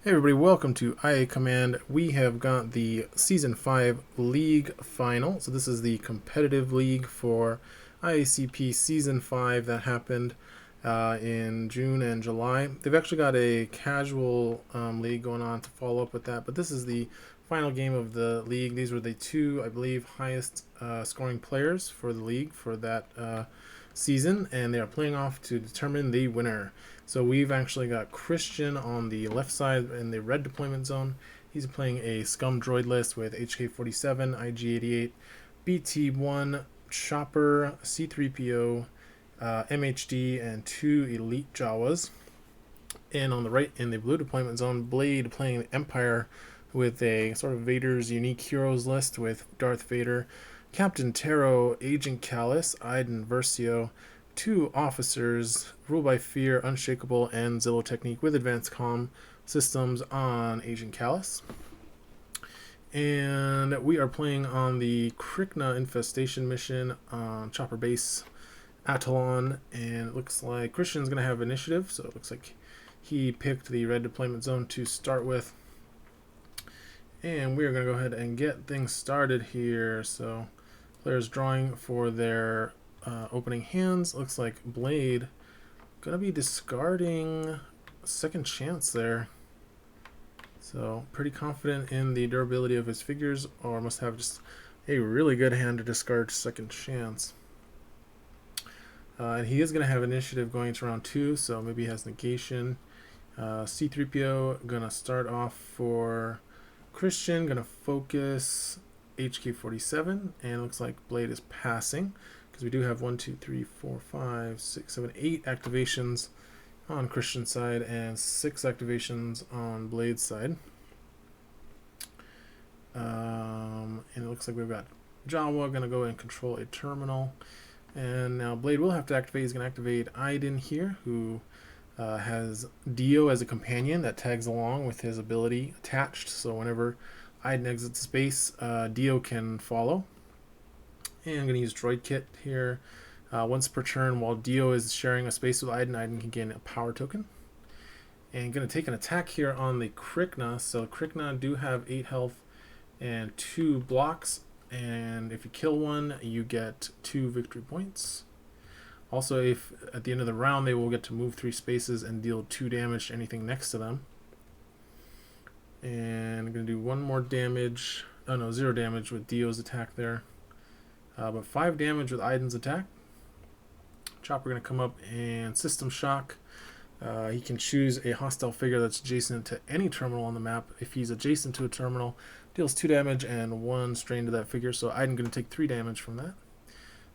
Hey everybody, welcome to IA Command. We have got the Season 5 League Final. So this is the competitive league for IACP Season 5 that happened in June and July. They've actually got a casual league going on to follow up with that, but this is the final game of the league. These were the two, I believe, highest scoring players for the league for that season, and they are playing off to determine the winner. So we've actually got Christian on the left side in the red deployment zone. He's playing a Scum droid list with HK-47, IG-88, BT-1, Chopper, C-3PO, MHD, and two elite Jawas. And on the right in the blue deployment zone, Blaide playing the Empire with a sort of Vader's unique heroes list with Darth Vader, Captain Terro, Agent Kallus, Iden Versio, two officers, Rule by Fear, Unshakable, and Zillow Technique with advanced comm systems on Agent Kallus. And we are playing on the Krykna infestation mission on Chopper Base Attalon, and it looks like Christian's going to have initiative, so it looks like he picked the red deployment zone to start with. And we are going to go ahead and get things started here. So players drawing for their opening hands. Looks like Blaide going to be discarding second chance there. So pretty confident in the durability of his figures, or must have just a really good hand to discard second chance. And he is going to have initiative going into round 2, so maybe he has negation. C-3PO going to start off for Christian, going to focus HK-47, and it looks like Blaide is passing, because we do have 1, 2, 3, 4, 5, 6, 7, 8 activations on Christian's side, and 6 activations on Blaide's side. And it looks like we've got Jawa going to go and control a terminal. And now Blaide will have to activate. He's going to activate Iden here, who has Dio as a companion that tags along with his ability attached. So whenever Iden exits space, Dio can follow. And I'm going to use Droid Kit here. Once per turn, while Dio is sharing a space with Iden, Iden can gain a power token. And going to take an attack here on the Krykna. So Krykna do have 8 health and 2 blocks. And if you kill one, you get 2 victory points. Also, if at the end of the round they will get to move 3 spaces and deal 2 damage to anything next to them. And I'm going to do 1 more damage. Oh no, 0 damage with Dio's attack there. But 5 damage with Iden's attack. Chopper going to come up and System Shock. He can choose a hostile figure that's adjacent to any terminal on the map. If he's adjacent to a terminal, deals 2 damage and 1 strain to that figure. So Iden going to take 3 damage from that.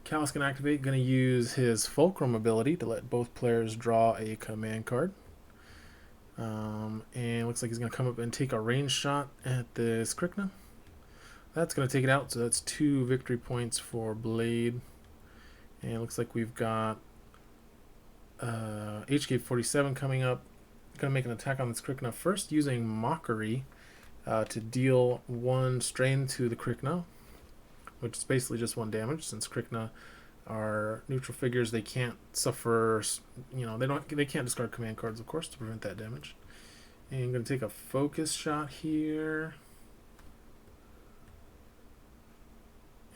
Kallus can activate, going to use his Fulcrum ability to let both players draw a command card. And it looks like he's going to come up and take a range shot at this Krykna. That's going to take it out, so that's 2 victory points for Blaide. And it looks like we've got HK-47 coming up. Going to make an attack on this Krykna first using Mockery to deal 1 strain to the Krykna, which is basically just 1 damage, since Krykna are neutral figures. They can't suffer, they can't discard command cards, of course, to prevent that damage. And I'm going to take a focus shot here.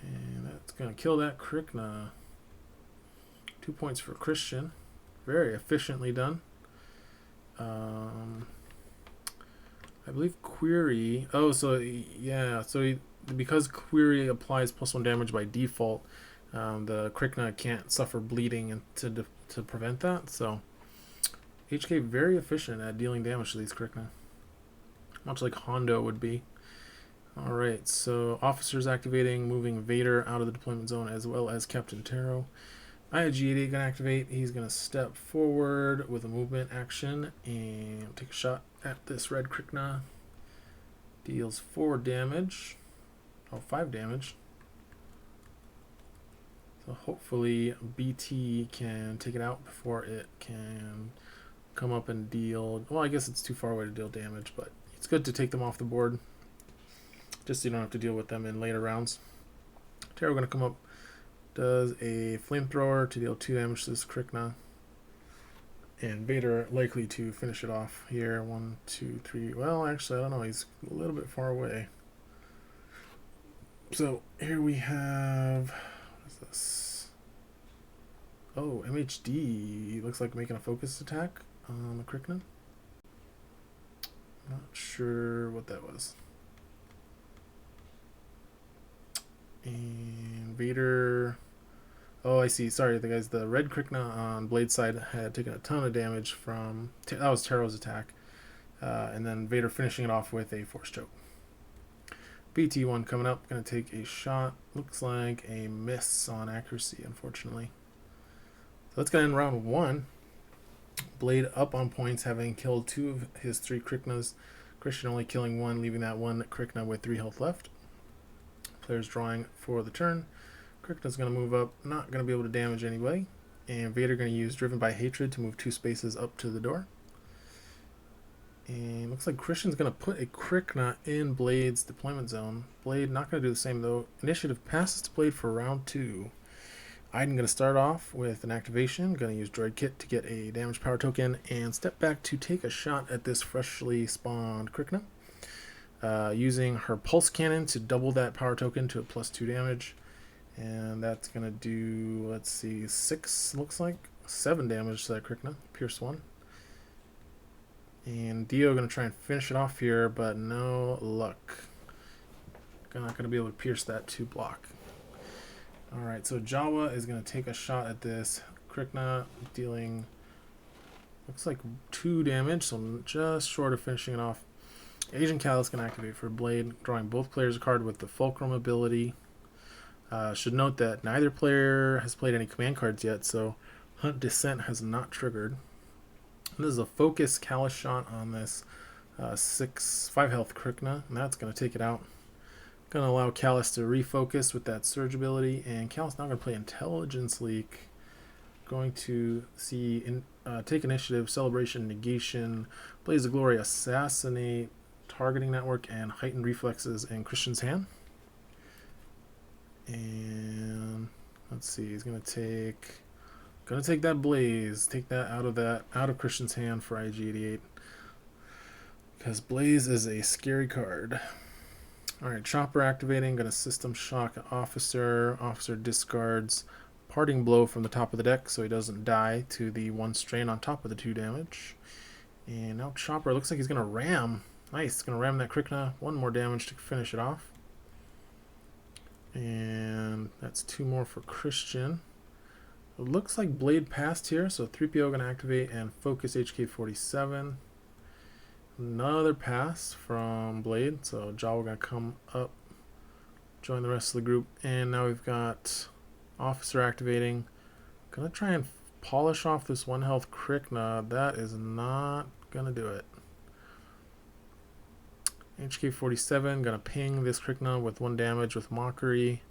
And that's going to kill that Krykna. 2 points for Christian. Very efficiently done. I believe Query. Oh, so yeah. So because Query applies +1 damage by default, the Krykna can't suffer bleeding to prevent that. So HK very efficient at dealing damage to these Krykna, much like Hondo would be. All right. So officers activating, moving Vader out of the deployment zone, as well as Captain Terro. IG-88 gonna activate. He's gonna step forward with a movement action and take a shot at this red Krykna. Deals 4 damage. Oh, 5 damage. So hopefully BT can take it out before it can come up and deal. Well, I guess it's too far away to deal damage, but it's good to take them off the board, just so you don't have to deal with them in later rounds. Terro gonna come up. Does a flamethrower to deal 2 damage to this Krykna. And Vader likely to finish it off here. 1, 2, 3. Well, actually, I don't know. He's a little bit far away. So here we have, what is this? Oh, MHD looks like making a focus attack on the Krykna. Not sure what that was. And Vader. Oh, I see. Sorry, the guys. The red Krykna on Blaide's side had taken a ton of damage from. That was Terro's attack. And then Vader finishing it off with a force choke. BT1 coming up. Going to take a shot. Looks like a miss on accuracy, unfortunately. So let's get in round 1. Blaide up on points, having killed 2 of his 3 Kryknas. Christian only killing 1, leaving that 1 Krykna with 3 health left. Players drawing for the turn. Krykna's going to move up, not going to be able to damage anyway. And Vader going to use Driven by Hatred to move 2 spaces up to the door. And looks like Christian's going to put a Krykna in Blaide's deployment zone. Blaide not going to do the same though. Initiative passes to Blaide for round 2. Iden going to start off with an activation. Going to use Droid Kit to get a damage power token and step back to take a shot at this freshly spawned Krykna. Using her pulse cannon to double that power token to a +2 damage. And that's going to do, let's see, 6, looks like 7 damage to that Krykna. Pierce 1. And Dio going to try and finish it off here, but no luck. Not going to be able to pierce that 2 block. Alright, so Jawa is going to take a shot at this Krykna, dealing, looks like 2 damage, so just short of finishing it off. Agent Kallus can activate for Blaide, drawing both players a card with the Fulcrum ability. Should note that neither player has played any command cards yet, so Hunt Descent has not triggered. And this is a focus Kallus shot on this 5 health Krykna, and that's going to take it out. Going to allow Kallus to refocus with that surge ability, and Kallus now going to play Intelligence Leak. Going to see take initiative, celebration, negation, Blaze of Glory, assassinate, targeting network, and heightened reflexes in Christian's hand. And let's see, he's gonna take that Blaze, take that out of Christian's hand for IG-88, because Blaze is a scary card. Alright, Chopper activating, gonna system shock Officer. Officer discards Parting Blow from the top of the deck so he doesn't die to the 1 strain on top of the 2 damage. And now Chopper looks like he's gonna ram. Nice, gonna ram that Krykna. 1 more damage to finish it off. And that's 2 more for Christian. It looks like Blaide passed here, so 3PO gonna activate and focus HK-47. Another pass from Blaide, so Jawa gonna come up, join the rest of the group, and now we've got Officer activating. Gonna try and polish off this 1 health Krykna. That is not gonna do it. HK-47 gonna ping this Krykna with 1 damage with Mockery,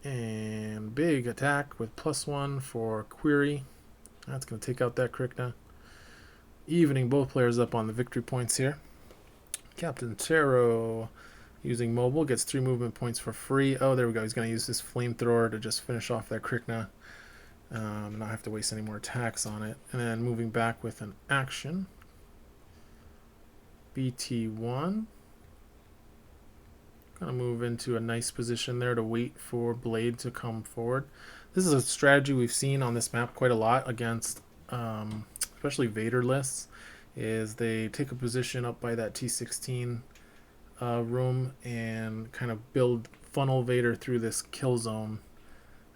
and big attack with +1 for Query. That's gonna take out that Krykna, evening both players up on the victory points here. Captain Terro, using mobile, gets 3 movement points for free. Oh, there we go. He's going to use this flamethrower to just finish off that Krykna. Not have to waste any more attacks on it. And then moving back with an action. BT1. Going to move into a nice position there to wait for Blaide to come forward. This is a strategy we've seen on this map quite a lot against especially Vader lists, is they take a position up by that T16 room and kind of funnel Vader through this kill zone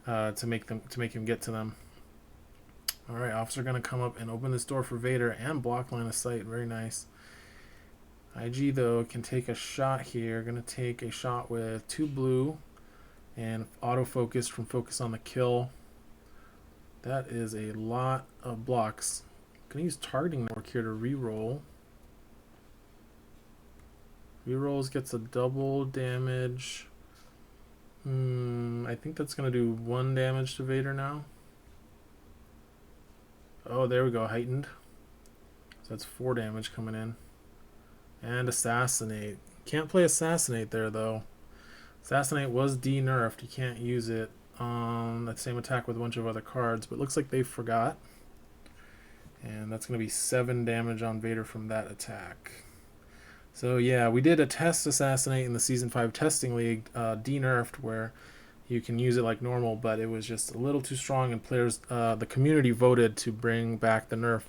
to make him get to them. All right, Officer gonna come up and open this door for Vader and block line of sight. Very nice. IG though can take a shot here. Gonna take a shot with 2 blue and autofocus from focus on the kill. That is a lot of blocks. Gonna use targeting network here to reroll. Rerolls gets a double damage. I think that's gonna do 1 damage to Vader now. Oh, there we go, heightened. So that's 4 damage coming in. And assassinate. Can't play assassinate there though. Assassinate was de-nerfed. You can't use it on that same attack with a bunch of other cards, but it looks like they forgot. And that's going to be 7 damage on Vader from that attack. So yeah, we did a test assassinate in the Season 5 testing league, de-nerfed, where you can use it like normal, but it was just a little too strong, and players, the community voted to bring back the nerf.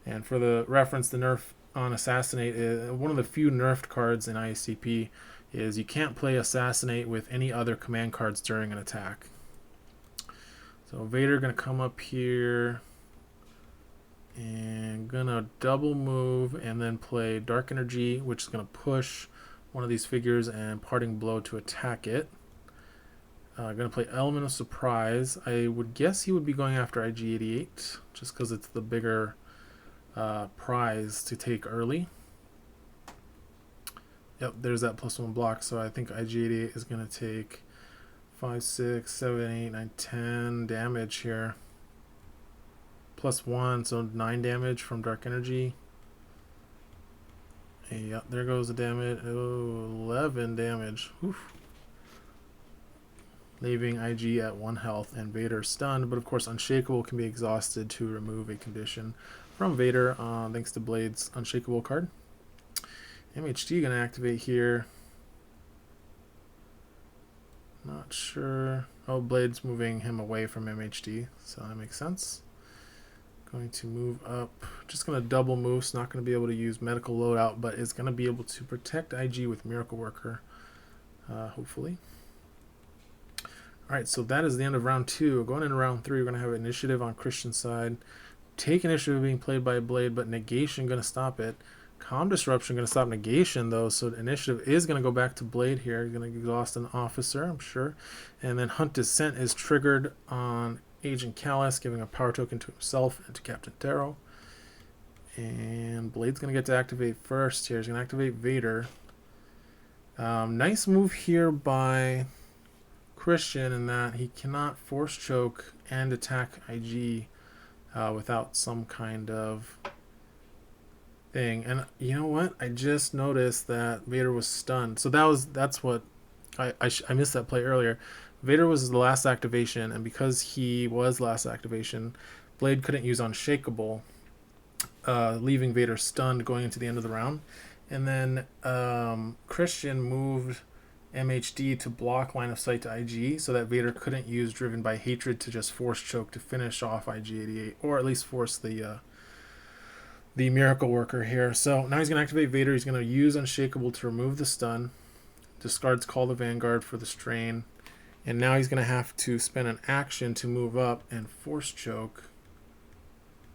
And for the reference, the nerf on Assassinate is one of the few nerfed cards in IACP is you can't play Assassinate with any other command cards during an attack. So Vader going to come up here and gonna double move and then play Dark Energy, which is gonna push one of these figures, and Parting Blow to attack it. Gonna play Element of Surprise. I would guess he would be going after IG-88 just because it's the bigger prize to take early. Yep, there's that +1 block, so I think IG-88 is gonna take 5, 6, 7, 8, 9, 10 damage here. +1, so 9 damage from Dark Energy. And yeah, there goes the damage. Oh, 11 damage. Oof. Leaving IG at 1 health and Vader stunned, but of course Unshakable can be exhausted to remove a condition from Vader, thanks to Blaide's Unshakable card. MHD gonna activate here. Not sure. Oh, Blaide's moving him away from MHD, so that makes sense. Going to move up. Just going to double move. It's not going to be able to use medical loadout, but it's going to be able to protect IG with Miracle Worker, hopefully. Alright, so that is the end of round 2. Going into round 3, we're going to have initiative on Christian's side. Take initiative being played by Blaide, but negation going to stop it. Calm Disruption going to stop negation, though, so the initiative is going to go back to Blaide here. He's going to exhaust an officer, I'm sure. And then Hunt Descent is triggered on Agent Kallus, giving a power token to himself and to Captain Terro. And Blaide's going to get to activate first here. He's going to activate Vader. Nice move here by Christian in that he cannot force choke and attack IG without some kind of thing. And you know what? I just noticed that Vader was stunned. So that's what I missed that play earlier. Vader was the last activation, and because he was last activation, Blaide couldn't use Unshakable, leaving Vader stunned going into the end of the round. And then Christian moved MHD to block line of sight to IG so that Vader couldn't use Driven by Hatred to just force choke to finish off IG-88, or at least force the Miracle Worker here. So now he's going to activate Vader. He's going to use Unshakable to remove the stun. Discards Call the Vanguard for the strain. And now he's going to have to spend an action to move up and force choke.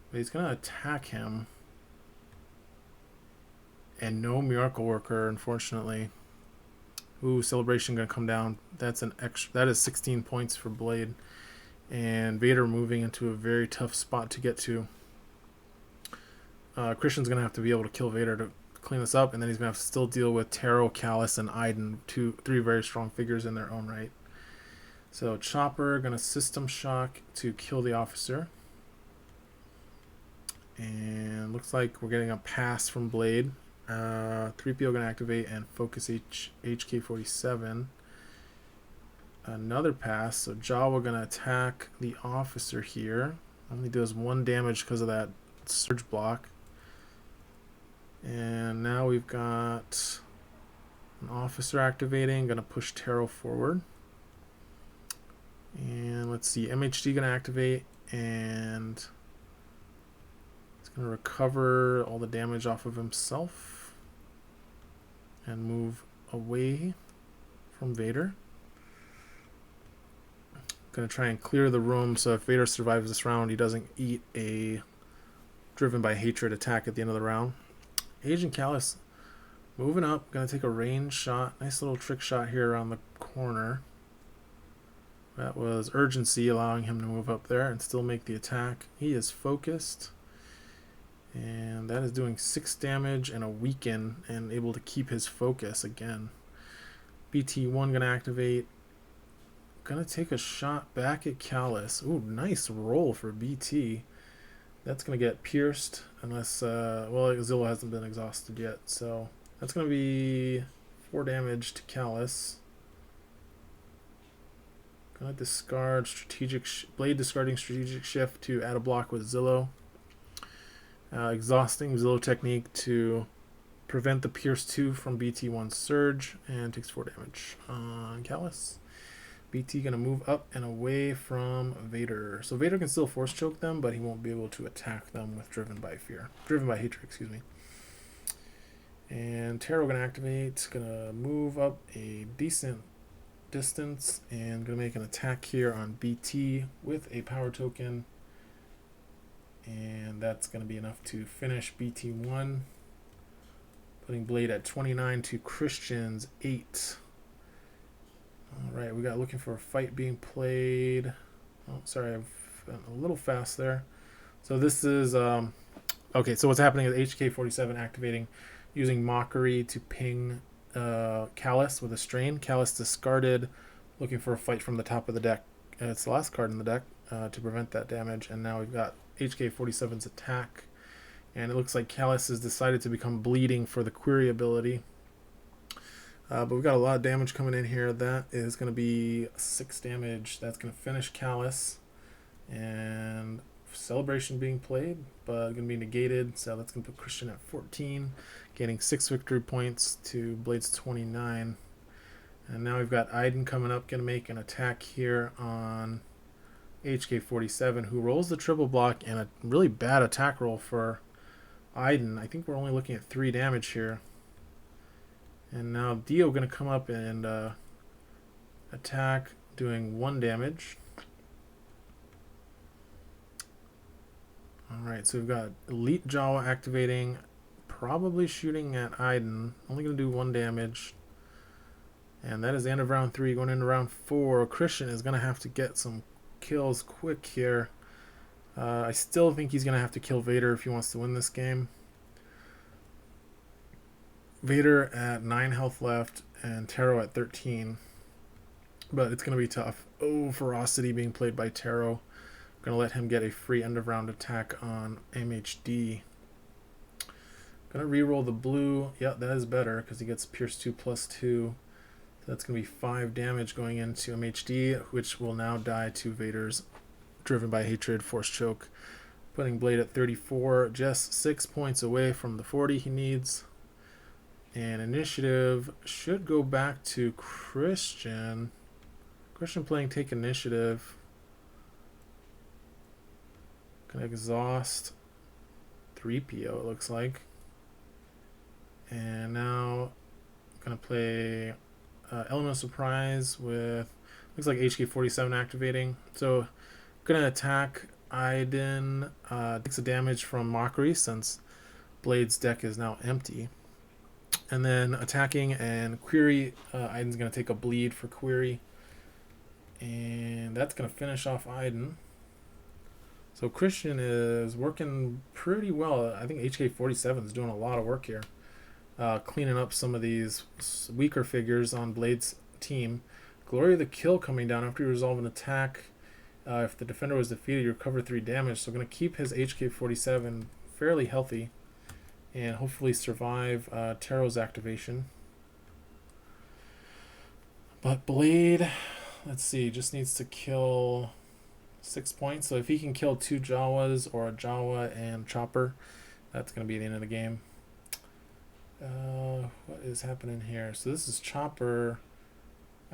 But he's going to attack him. And no Miracle Worker, unfortunately. Ooh, Celebration going to come down. That's an extra. That is 16 points for Blaide. And Vader moving into a very tough spot to get to. Christian's going to have to be able to kill Vader to clean this up. And then he's going to have to still deal with Terro, Kallus, and Iden. 3 very strong figures in their own right. So Chopper going to System Shock to kill the officer. And looks like we're getting a pass from Blaide. 3PO going to activate and focus HK-47. Another pass. So Jawa going to attack the officer here. Only does 1 damage because of that surge block. And now we've got an officer activating. Going to push Terro forward. And let's see, MHD going to activate, and it's going to recover all the damage off of himself and move away from Vader. Going to try and clear the room so if Vader survives this round, he doesn't eat a Driven by Hatred attack at the end of the round. Agent Kallus moving up, going to take a range shot. Nice little trick shot here around the corner. That was urgency, allowing him to move up there and still make the attack. He is focused. And that is doing 6 damage and a weaken and able to keep his focus again. BT1 going to activate. Going to take a shot back at Kallus. Ooh, nice roll for BT. That's going to get pierced unless, well, Zilla hasn't been exhausted yet. So that's going to be 4 damage to Kallus. Gonna discard strategic Blaide discarding strategic shift to add a block with Zillow. Exhausting Zillow technique to prevent the Pierce 2 from BT1 surge, and takes 4 damage on Kallus. BT gonna move up and away from Vader. So Vader can still force choke them, but he won't be able to attack them with Driven by Hatred, excuse me. And Terro gonna activate, gonna move up a decent distance, and gonna make an attack here on BT with a power token. And that's gonna be enough to finish BT1. Putting Blaide at 29 to Christian's 8. Alright, we got looking for a fight being played. Oh, sorry, I've been a little fast there. So this is, okay, so what's happening is HK-47 activating, using Mockery to ping Kallus with a strain. Kallus discarded, looking for a fight from the top of the deck. It's the last card in the deck to prevent that damage, and now we've got HK-47's attack. And it looks like Kallus has decided to become bleeding for the query ability. But we've got a lot of damage coming in here. That is going to be 6 damage. That's going to finish Kallus. And Celebration being played, but going to be negated. So that's going to put Christian at 14, gaining 6 victory points to Blaide's 29. And now we've got Iden coming up, going to make an attack here on HK-47, who rolls the triple block, and a really bad attack roll for Iden. I think we're only looking at 3 damage here. And now Dio going to come up and attack, doing 1 damage. Alright, so we've got Elite Jawa activating, probably shooting at Iden. Only going to do 1 damage. And that is the end of round 3. Going into round 4, Christian is going to have to get some kills quick here. I still think he's going to have to kill Vader if he wants to win this game. Vader at 9 health left and Terro at 13. But it's going to be tough. Oh, Ferocity being played by Terro. Going to let him get a free end of round attack on MHD. Going to reroll the blue. Yeah, that is better because he gets Pierce 2 plus 2. So that's going to be 5 damage going into MHD, which will now die to Vader's Driven by Hatred Force Choke. Putting Blaide at 34, just 6 points away from the 40 he needs. And initiative should go back to Christian. Christian playing Take Initiative. Gonna exhaust 3PO, it looks like. And now gonna play Element of Surprise with, looks like HK-47 activating. So gonna attack Iden. Takes a damage from Mockery since Blaide's deck is now empty. And then attacking and query, Iden's going to take a bleed for query. And that's going to finish off Iden. So Christian is working pretty well. I think HK-47 is doing a lot of work here. Cleaning up some of these weaker figures on Blaide's team. Glory of the Kill coming down after you resolve an attack. If the defender was defeated, you recover 3 damage. So going to keep his HK-47 fairly healthy. And hopefully survive Terro's activation. But Blaide, let's see, just needs to kill 6 points. So if he can kill 2 Jawas or a Jawa and Chopper, that's going to be the end of the game. What is happening here? So this is Chopper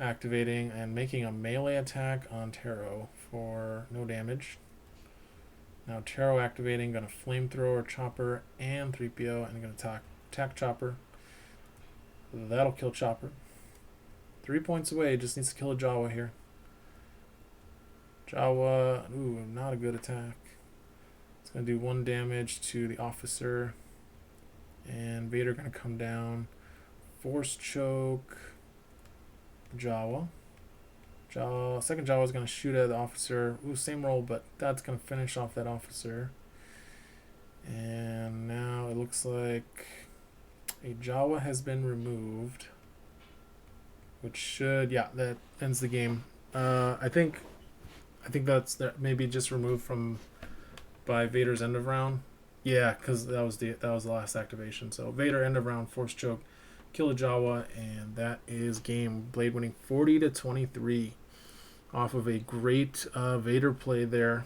activating and making a melee attack on Terro for no damage. Now Terro activating, going to Flamethrower, Chopper, and 3PO, and going to attack Chopper. That'll kill Chopper. 3 points away, just needs to kill a Jawa here. Jawa, ooh, not a good attack. It's going to do 1 damage to the officer. And Vader going to come down. Force Choke, Jawa. Second Jawa is going to shoot at the officer. Ooh, same roll, but that's going to finish off that officer. And now it looks like a Jawa has been removed, which should, yeah, that ends the game. I think that's maybe just removed by Vader's end of round. Yeah, because that was the last activation. So Vader end of round, Force Choke, kill a Jawa, and that is game. Blaide winning 40-23 off of a great Vader play there.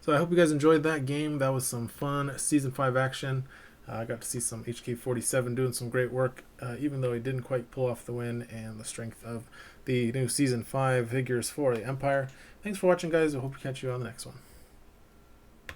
So I hope you guys enjoyed that game. That was some fun Season 5 action. I got to see some HK-47 doing some great work, even though he didn't quite pull off the win, and the strength of the new Season 5 figures for the Empire. Thanks for watching, guys. I hope to catch you on the next one.